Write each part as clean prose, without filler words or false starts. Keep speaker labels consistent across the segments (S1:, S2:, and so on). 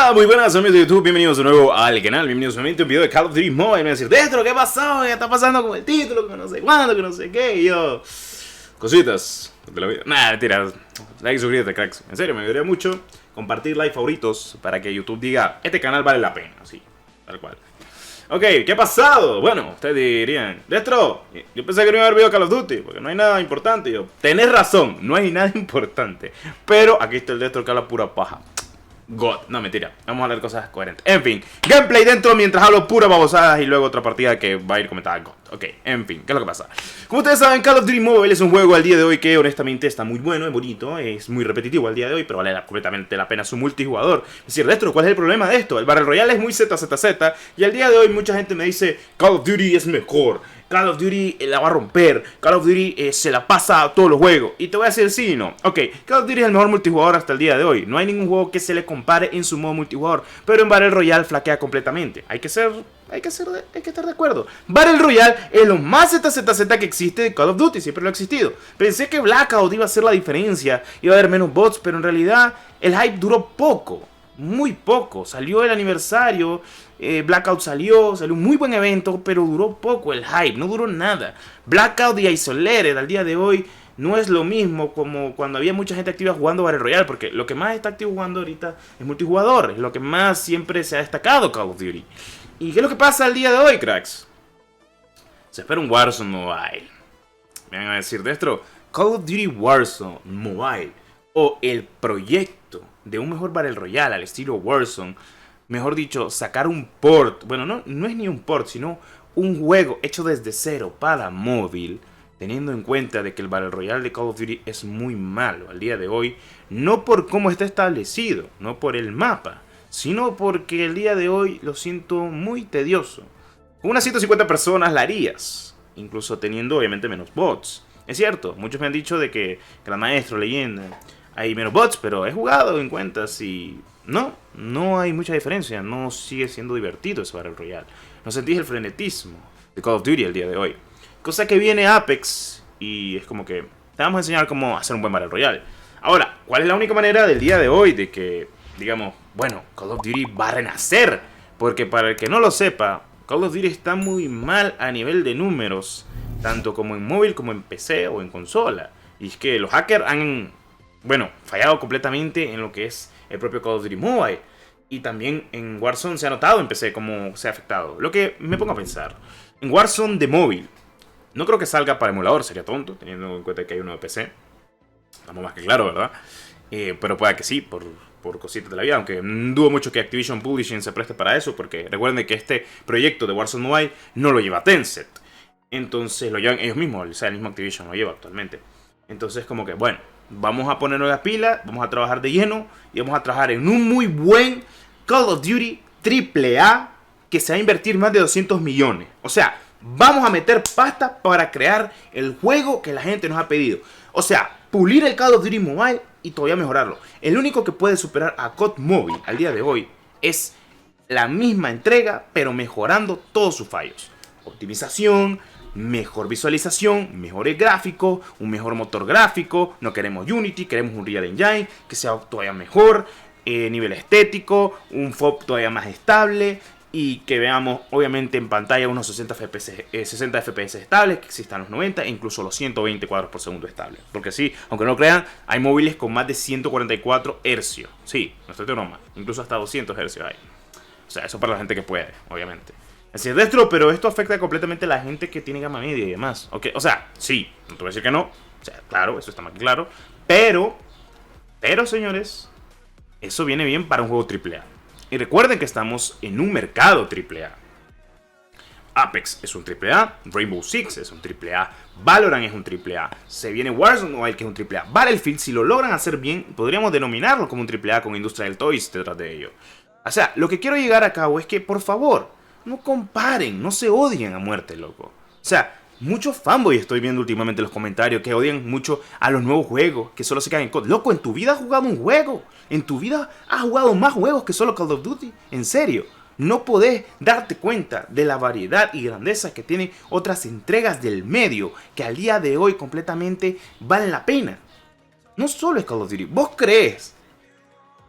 S1: Hola, muy buenas amigos de YouTube, bienvenidos de nuevo al canal, bienvenidos nuevamente a un video de Call of Duty Mobile. Me van a decir, Destro, ¿qué pasó? ¿Qué está pasando con el título? Que no sé cuándo, que no sé qué. Y yo, cositas de la vida. Nah, mentira, like y suscríbete, cracks. En serio, me ayudaría mucho compartir like favoritos para que YouTube diga, este canal vale la pena, así, tal cual. Ok, ¿qué ha pasado? Bueno, ustedes dirían, Destro, yo pensé que no iba a haber video Call of Duty, porque no hay nada importante. Y yo, tenés razón, no hay nada importante. Pero aquí está el Destro que habla pura paja. God, no mentira, vamos a hablar de cosas coherentes. En fin, gameplay dentro mientras hablo pura babosadas y luego otra partida que va a ir comentada God. Ok, en fin, ¿qué es lo que pasa? Como ustedes saben, Call of Duty Mobile es un juego al día de hoy que honestamente está muy bueno, es bonito, es muy repetitivo al día de hoy, pero vale completamente la pena su multijugador. Es decir, Destro, ¿cuál es el problema de esto? El Battle Royale es muy ZZZ y al día de hoy mucha gente me dice Call of Duty es mejor, Call of Duty la va a romper, Call of Duty se la pasa a todos los juegos. Y te voy a decir sí y no. Ok, Call of Duty es el mejor multijugador hasta el día de hoy. No hay ningún juego que se le compare en su modo multijugador. Pero en Battle Royale flaquea completamente. Hay que estar de acuerdo. Battle Royale es lo más ZZZ que existe de Call of Duty. Siempre lo ha existido. Pensé que Blackout iba a ser la diferencia. Iba a haber menos bots, pero en realidad el hype duró poco. Muy poco. Salió el aniversario. Blackout salió un muy buen evento, pero duró poco el hype, no duró nada. Blackout y Isolated al día de hoy no es lo mismo como cuando había mucha gente activa jugando Battle Royale, porque lo que más está activo jugando ahorita es multijugador, es lo que más siempre se ha destacado Call of Duty. ¿Y qué es lo que pasa al día de hoy, cracks? Se espera un Warzone Mobile. Me van a decir, Destro, Call of Duty Warzone Mobile o el proyecto de un mejor Battle Royale al estilo Warzone. Mejor dicho, sacar un port, bueno, no es ni un port, sino un juego hecho desde cero para móvil, teniendo en cuenta de que el Battle Royale de Call of Duty es muy malo al día de hoy, no por cómo está establecido, no por el mapa, sino porque el día de hoy lo siento muy tedioso. Con unas 150 personas la harías, incluso teniendo obviamente menos bots. Es cierto, muchos me han dicho de que Gran Maestro, Leyenda, hay menos bots, pero he jugado en cuentas y no hay mucha diferencia. No sigue siendo divertido ese Battle Royale. No sentís el frenetismo de Call of Duty el día de hoy. Cosa que viene Apex y es como que te vamos a enseñar cómo hacer un buen Battle Royale. Ahora, ¿cuál es la única manera del día de hoy de que, digamos, bueno, Call of Duty va a renacer? Porque para el que no lo sepa, Call of Duty está muy mal a nivel de números, tanto como en móvil como en PC o en consola. Y es que los hackers han, bueno, fallado completamente en lo que es el propio Call of Duty Mobile. Y también en Warzone se ha notado en PC cómo se ha afectado. Lo que me pongo a pensar, en Warzone de móvil, no creo que salga para emulador, sería tonto, teniendo en cuenta que hay uno de PC. Estamos más que claro, ¿verdad? Pero puede que sí, por cositas de la vida. Aunque dudo mucho que Activision Publishing se preste para eso, porque recuerden que este proyecto de Warzone Mobile no lo lleva Tencent. Entonces lo llevan ellos mismos, o sea, el mismo Activision lo lleva actualmente. Entonces como que, bueno, vamos a ponernos las pilas, vamos a trabajar de lleno y vamos a trabajar en un muy buen Call of Duty AAA que se va a invertir más de 200 millones. O sea, vamos a meter pasta para crear el juego que la gente nos ha pedido. O sea, pulir el Call of Duty Mobile y todavía mejorarlo. El único que puede superar a COD Mobile al día de hoy es la misma entrega, pero mejorando todos sus fallos. Optimización, mejor visualización, mejores gráficos, un mejor motor gráfico. No queremos Unity, queremos un Real Engine que sea todavía mejor, nivel estético, un FOV todavía más estable y que veamos obviamente en pantalla unos 60 FPS estables, que existan los 90 e incluso los 120 cuadros por segundo estables. Porque sí, aunque no lo crean, hay móviles con más de 144 Hz. Sí, no estoy de broma, incluso hasta 200 Hz hay. O sea, eso para la gente que puede, obviamente. Así es, Destro, pero esto afecta completamente a la gente que tiene gama media y demás. ¿Okay? O sea, sí, no te voy a decir que no. O sea, claro, eso está más claro. Pero, señores, eso viene bien para un juego AAA. Y recuerden que estamos en un mercado AAA. Apex es un AAA, Rainbow Six es un AAA, Valorant es un AAA, se viene Warzone Mobile que es un AAA. Battlefield, si lo logran hacer bien, podríamos denominarlo como un AAA con Industrial Toys detrás de ello. O sea, lo que quiero llegar a cabo es que, por favor, no comparen, no se odien a muerte, loco. O sea, muchos fanboys estoy viendo últimamente en los comentarios que odian mucho a los nuevos juegos, que solo se quedan en COD. Loco, en tu vida has jugado un juego. En tu vida has jugado más juegos que solo Call of Duty. En serio, no podés darte cuenta de la variedad y grandeza que tienen otras entregas del medio, que al día de hoy completamente valen la pena. No solo es Call of Duty, vos crees.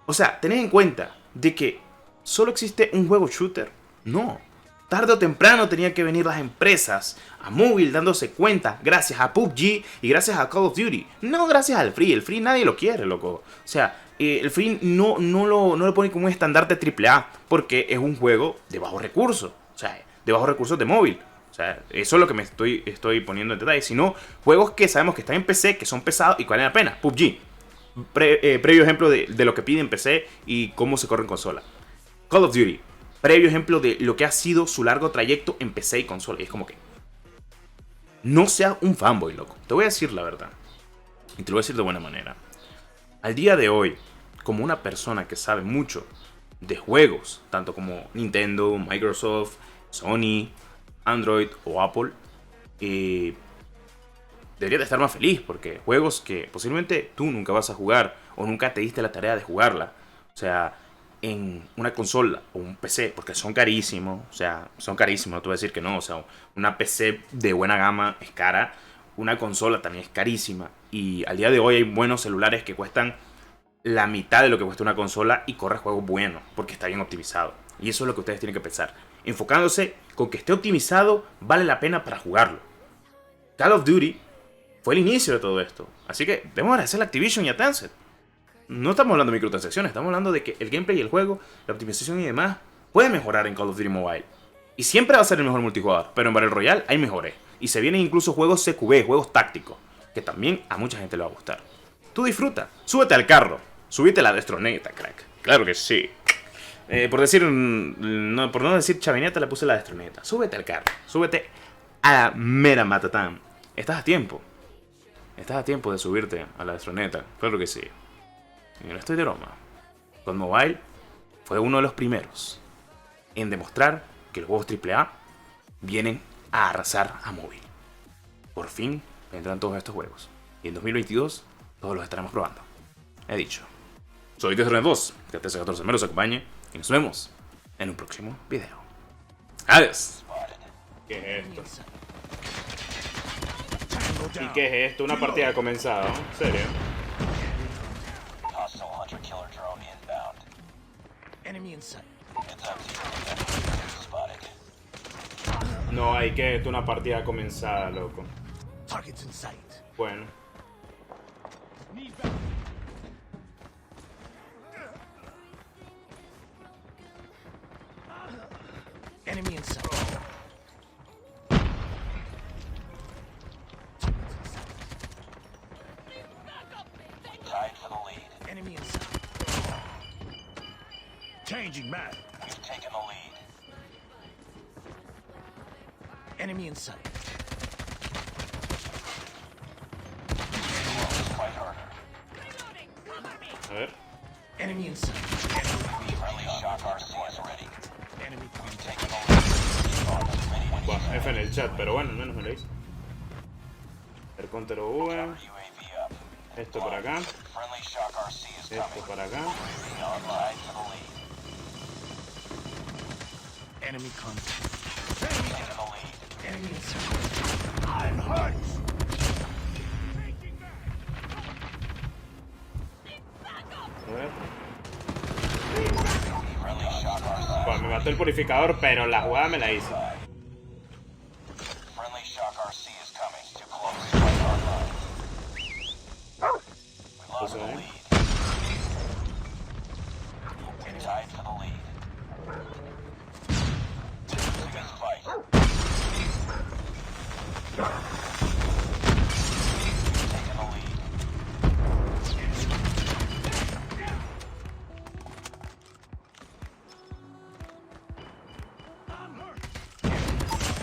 S1: O sea, tened en cuenta de que solo existe un juego shooter. No. Tarde o temprano tenían que venir las empresas a móvil dándose cuenta, gracias a PUBG y gracias a Call of Duty. No gracias al Free. El Free nadie lo quiere, loco. O sea, el Free no lo pone como un estandarte AAA porque es un juego de bajos recursos. O sea, de bajos recursos de móvil. O sea, eso es lo que me estoy poniendo en detalle. Sino juegos que sabemos que están en PC, que son pesados y que valen la pena. PUBG. Previo ejemplo de lo que pide en PC y cómo se corre en consola. Call of Duty. Previo ejemplo de lo que ha sido su largo trayecto en PC y consola. Y es como que... no seas un fanboy, loco. Te voy a decir la verdad. Y te lo voy a decir de buena manera. Al día de hoy, como una persona que sabe mucho de juegos, tanto como Nintendo, Microsoft, Sony, Android o Apple, deberías de estar más feliz porque juegos que posiblemente tú nunca vas a jugar o nunca te diste la tarea de jugarla. O sea, en una consola o un PC, porque son carísimos, o sea, son carísimos, no te voy a decir que no, o sea, una PC de buena gama es cara, una consola también es carísima, y al día de hoy hay buenos celulares que cuestan la mitad de lo que cuesta una consola y corre juegos buenos, porque está bien optimizado, y eso es lo que ustedes tienen que pensar, enfocándose con que esté optimizado, vale la pena para jugarlo. Call of Duty fue el inicio de todo esto, así que debemos agradecer a Activision y a Tencent. No estamos hablando de microtransacciones, estamos hablando de que el gameplay y el juego, la optimización y demás, puede mejorar en Call of Duty Mobile. Y siempre va a ser el mejor multijugador, pero en Battle Royale hay mejores. Y se vienen incluso juegos CQB, juegos tácticos, que también a mucha gente le va a gustar. Tú disfruta, súbete al carro, súbete a la destroneta, crack. Claro que sí. Por no decir chavineta, le puse la destroneta. Súbete al carro, súbete a la mera matatán. Estás a tiempo. Estás a tiempo de subirte a la destroneta, claro que sí. Y no estoy de broma. COD Mobile fue uno de los primeros en demostrar que los juegos AAA vienen a arrasar a móvil. Por fin vendrán todos estos juegos. Y en 2022 todos los estaremos probando. He dicho. Soy Destronet2, que TC14 me los acompañe. Y nos vemos en un próximo video. Adiós. ¿Qué es esto? ¿Y qué es esto? Una partida ha comenzado. ¿En serio? No, hay que esto, una partida comenzada, loco. Bueno.
S2: Enemy in sight. Tied for the lead. Enemy in sight. Changing map. We've taken the lead. Enemy in sight. Fight harder.
S1: A ver.
S2: Enemy in sight. Friendly shock RC is ready. Enemy taken the lead.
S1: Bueno, F en el chat, pero bueno, al menos me lo hice. El counter V.
S2: UAV up.
S1: Esto para acá.
S2: Friendly shock RC is
S1: Esto
S2: coming.
S1: para acá.
S2: Online for the lead. Enemy contact. Taking the lead. Enemy in sight. I'm hurt.
S1: A ver.
S2: Friendly shock RC.
S1: Bueno, me mató el purificador, pero la jugada me la hice.
S2: Friendly shock RC is coming. Too close. Fight hard. We lost the lead. Tied for the lead. This fight. Taking the lead.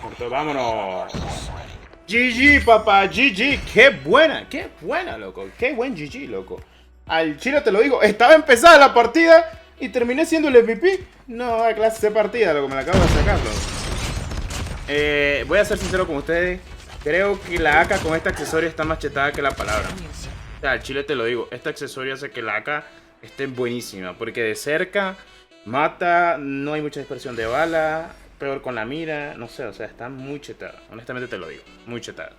S1: Entonces, vámonos. GG, papá, GG. Qué buena, loco. Qué buen GG, loco. Al chile te lo digo, estaba empezada la partida y terminé siendo el MVP. No, a clase de partida, loco, me la acabo de sacar, loco. Voy a ser sincero con ustedes. Creo que la AK con este accesorio está más chetada que la palabra. O sea, al chile te lo digo, este accesorio hace que la AK esté buenísima. Porque de cerca mata, no hay mucha dispersión de bala. Peor con la mira, no sé, o sea, está muy chetada. Honestamente te lo digo, muy chetada.